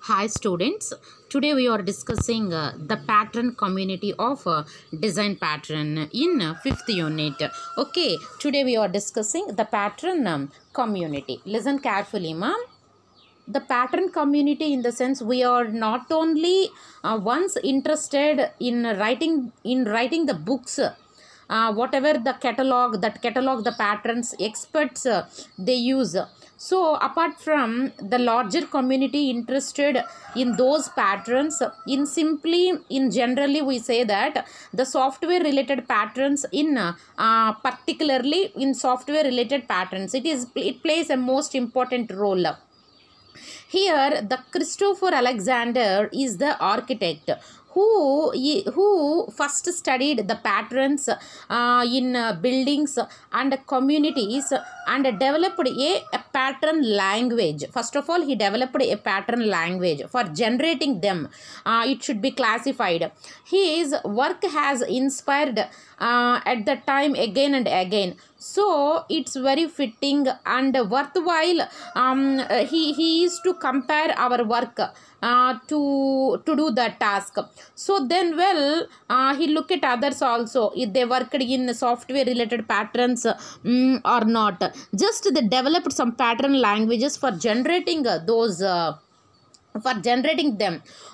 Hi students, today we are discussing the pattern community of design pattern in 5th unit. Okay, today we are discussing the pattern community. Listen carefully, ma'am. The pattern community, in the sense, we are not only once interested in writing the books, whatever the catalog the patterns experts they use. So apart from the larger community interested in those patterns, in generally we say that the software related patterns in particularly in software related patterns, it plays a most important role. Here, the Christopher Alexander is the architect who first studied the patterns in buildings and communities and developed a pattern language. First of all, he developed a pattern language for generating them. It should be classified. His work has inspired at the time again and again. So it's very fitting and worthwhile. He is to compare our work to do the task. So then, he look at others also, if they worked in software related patterns or not. Just they developed some pattern languages for generating them.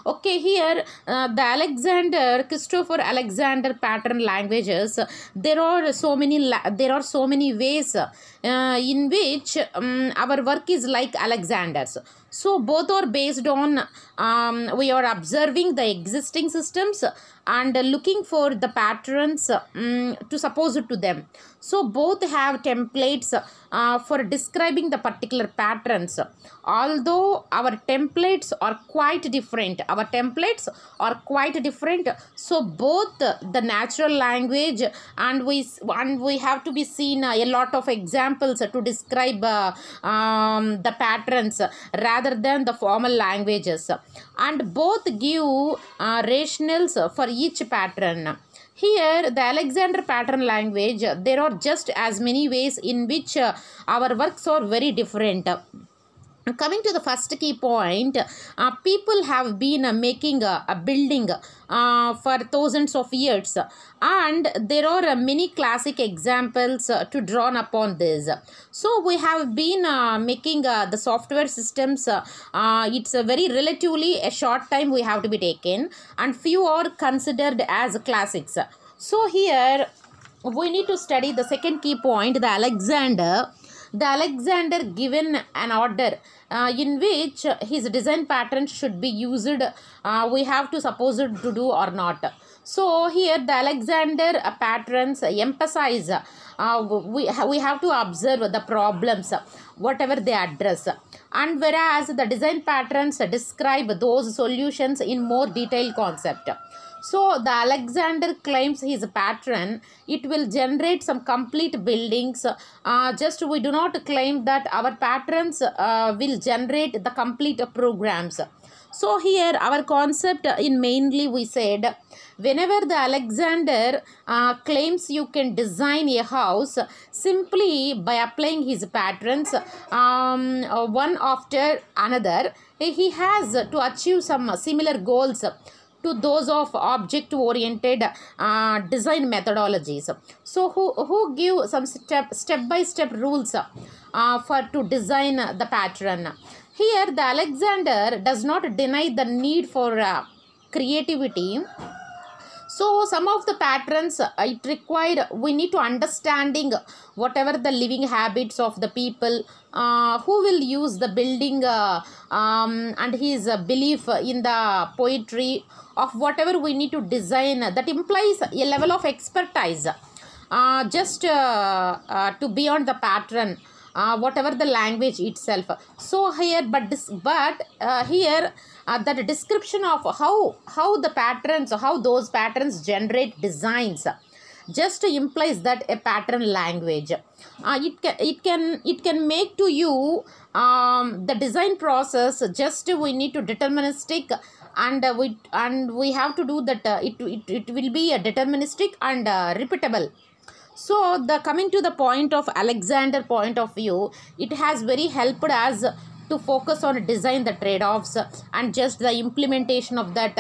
Okay, here the Christopher Alexander pattern languages, there are so many ways in which our work is like Alexander's. So both are based on we are observing the existing systems and looking for the patterns to suppose it to them. So both have templates for describing the particular patterns. Although our templates are quite different, so both the natural language and we have to be seen a lot of examples to describe the patterns rather than the formal languages, and both give rationales for each pattern. Here, the Alexander pattern language, there are just as many ways in which our works are very different. Coming to the first key point, people have been making a building for thousands of years, and there are many classic examples to drawn upon this. So we have been making the software systems. It's a very relatively a short time we have to be taken, and few are considered as classics. So here we need to study the second key point, the Alexander given an order in which his design pattern should be used. We have to suppose it to do or not. So here the Alexander patterns emphasize we have to observe the problems whatever they address, and whereas the design patterns describe those solutions in more detailed concept. So the Alexander claims his pattern, it will generate some complete buildings. Just we do not claim that our patterns will generate the complete programs. So here our concept in mainly we said, whenever the Alexander claims you can design a house simply by applying his patterns one after another, he has to achieve some similar goals to those of object-oriented design methodologies. So who give some step-by-step rules to design the pattern. Here the Alexander does not deny the need for creativity. So some of the patterns it required, we need to understanding whatever the living habits of the people who will use the building and his belief in the poetry of whatever we need to design, that implies a level of expertise just to beyond the pattern. Whatever the language itself. So here, here that description of how the patterns, how those patterns generate designs, just implies that a pattern language. It can make to you the design process. Just we need to deterministic, and we have to do that. It will be a deterministic and repeatable. So the coming to the point of Alexander point of view, it has very helped us to focus on design the trade-offs and just the implementation of that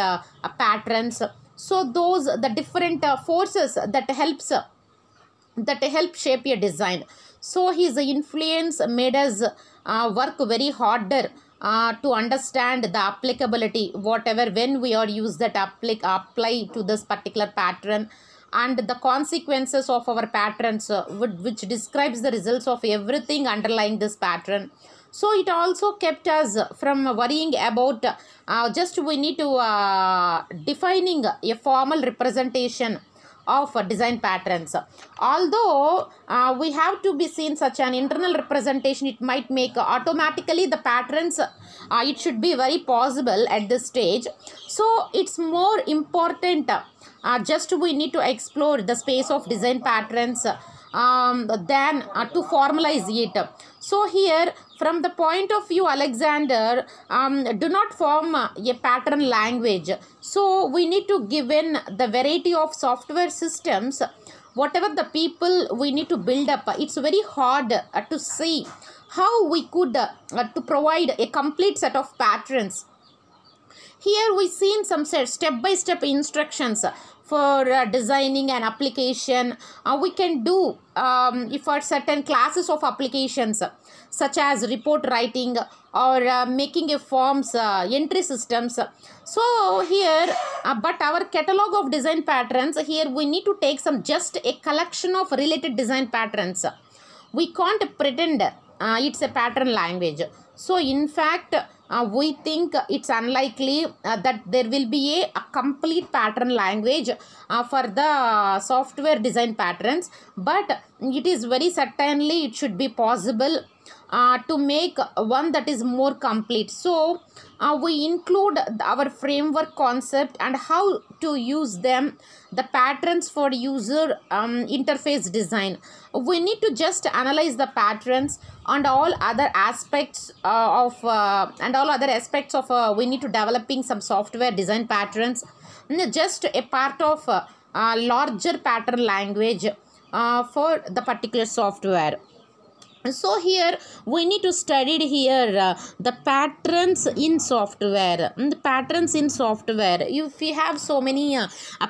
patterns. So those the different forces that help shape a design. So his influence made us work very harder to understand the applicability, whatever when we are use that apply to this particular pattern, and the consequences of our patterns, which describes the results of everything underlying this pattern. So it also kept us from worrying about just we need to defining a formal representation of design patterns. Although we have to be seen such an internal representation, it might make automatically the patterns, it should be very possible at this stage. So it's more important, just we need to explore the space of design patterns than to formalize it. So here, from the point of view, Alexander do not form a pattern language. So we need to given the variety of software systems, whatever the people we need to build up, it's very hard to see how we could to provide a complete set of patterns. Here we seen some step-by-step instructions for designing an application. We can do for certain classes of applications such as report writing or making a forms entry systems. So here, but our catalog of design patterns, here we need to take some just a collection of related design patterns. We can't pretend it's a pattern language. So in fact, we think it's unlikely that there will be a complete pattern language for the software design patterns, but it is very certainly it should be possible to make one that is more complete. So we include our framework concept and how to use them, the patterns for user interface design. We need to just analyze the patterns and all other aspects of we need to developing some software design patterns, just a part of larger pattern language for the particular software. So here we need to study here the patterns in software. The patterns in software, if we have so many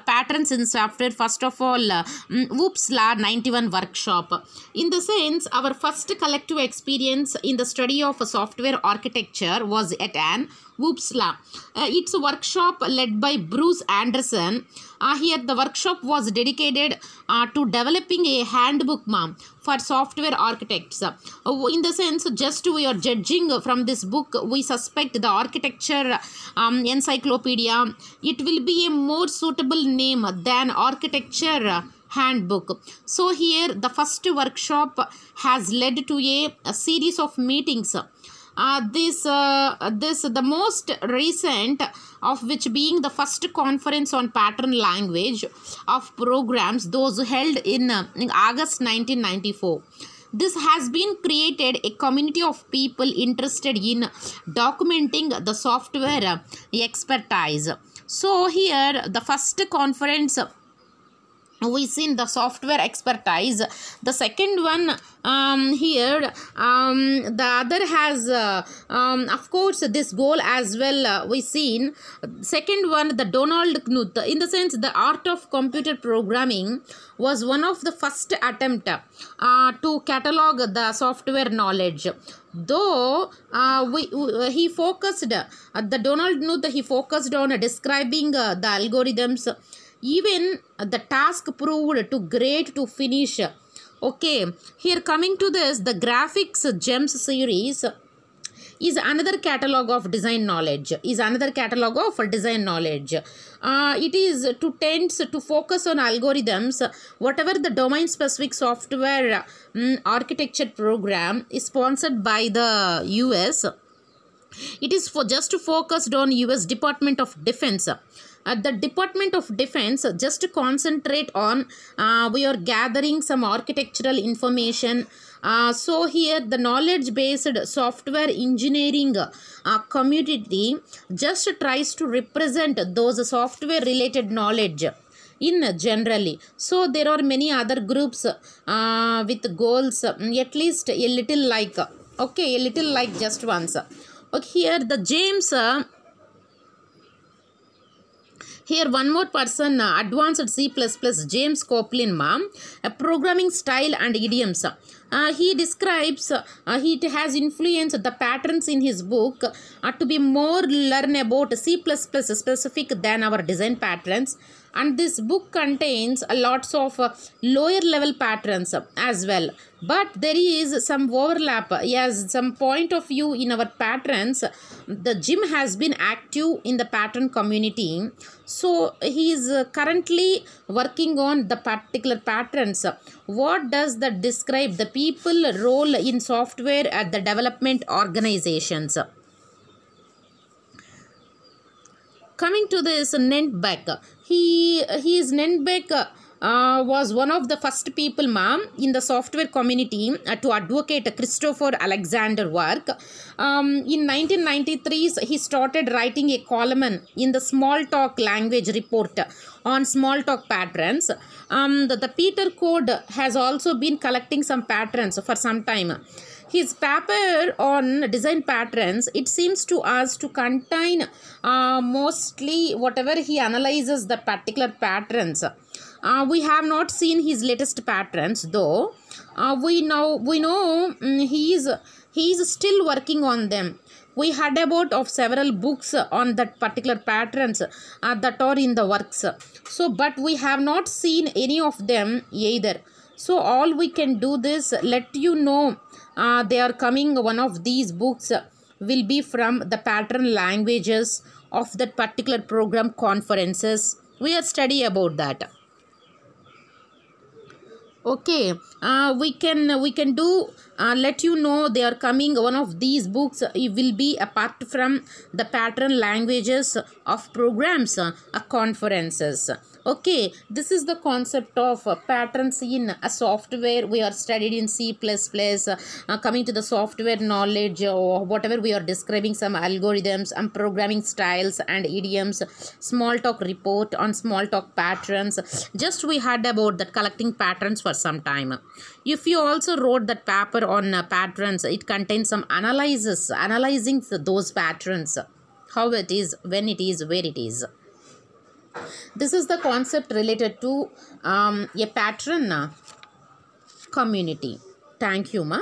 patterns in software, first of all, Woop's Law 91 workshop. In the sense, our first collective experience in the study of software architecture was at an Woop's Law. It's a workshop led by Bruce Anderson. Here the workshop was dedicated to developing a handbook for software architects. In the sense, just we are judging from this book, we suspect the architecture encyclopedia, it will be a more suitable name than architecture handbook. So here the first workshop has led to a series of meetings. The most recent of which being the first conference on pattern language of programs, those held in August 1994. This has been created a community of people interested in documenting the software expertise. So here the first conference we seen the software expertise. The second one here the other has of course this goal as well. We seen second one, the Donald Knuth. In the sense, the art of computer programming was one of the first attempt to catalog the software knowledge. Though he focused the Donald Knuth, he focused on describing the algorithms. Even the task proved too great to finish. Okay, here coming to this, the Graphics Gems series is another catalog of design knowledge. It is tends to focus on algorithms. Whatever the domain specific software architecture program is sponsored by the US. It is just focused on US Department of Defense. The Department of Defense just concentrate on we are gathering some architectural information. So here the knowledge based software engineering community just tries to represent those software related knowledge in generally. So there are many other groups with goals, at least a little like Okay, a little like just once. Okay, here the James. Here one more person, advanced C++, James Copeland, a programming style and idioms. He describes, he has influenced the patterns in his book to be more learn about C++ specific than our design patterns. And this book contains lots of lower level patterns as well. But there is some overlap. Yes, some point of view in our patterns. The Jim has been active in the pattern community. So he is currently working on the particular patterns. What does that describe? The people role in software at the development organizations. Coming to this Nentbeck, Nentbeck was one of the first people, in the software community to advocate Christopher Alexander work. In 1993, he started writing a column in the Smalltalk language report on Smalltalk patterns. The Peter code has also been collecting some patterns for some time. His paper on design patterns, it seems to us to contain mostly whatever he analyzes the particular patterns. We have not seen his latest patterns though. We know he is still working on them. We heard about of several books on that particular patterns that are in the works. So, but we have not seen any of them either. So, all we can do this, let you know they are coming. One of these books will be from the pattern languages of that particular program conferences. We are study about that. Okay, we can do let you know they are coming. One of these books it will be apart from the pattern languages of programs conferences. Okay, this is the concept of patterns in a software. We are studied in C++. Coming to the software knowledge or whatever we are describing, some algorithms and programming styles and idioms. Smalltalk report on Smalltalk patterns. Just we heard about that collecting patterns for some time. If you also wrote that paper on patterns, it contains some analyzing those patterns, how it is, when it is, where it is. This is the concept related to a pattern community. Thank you, ma.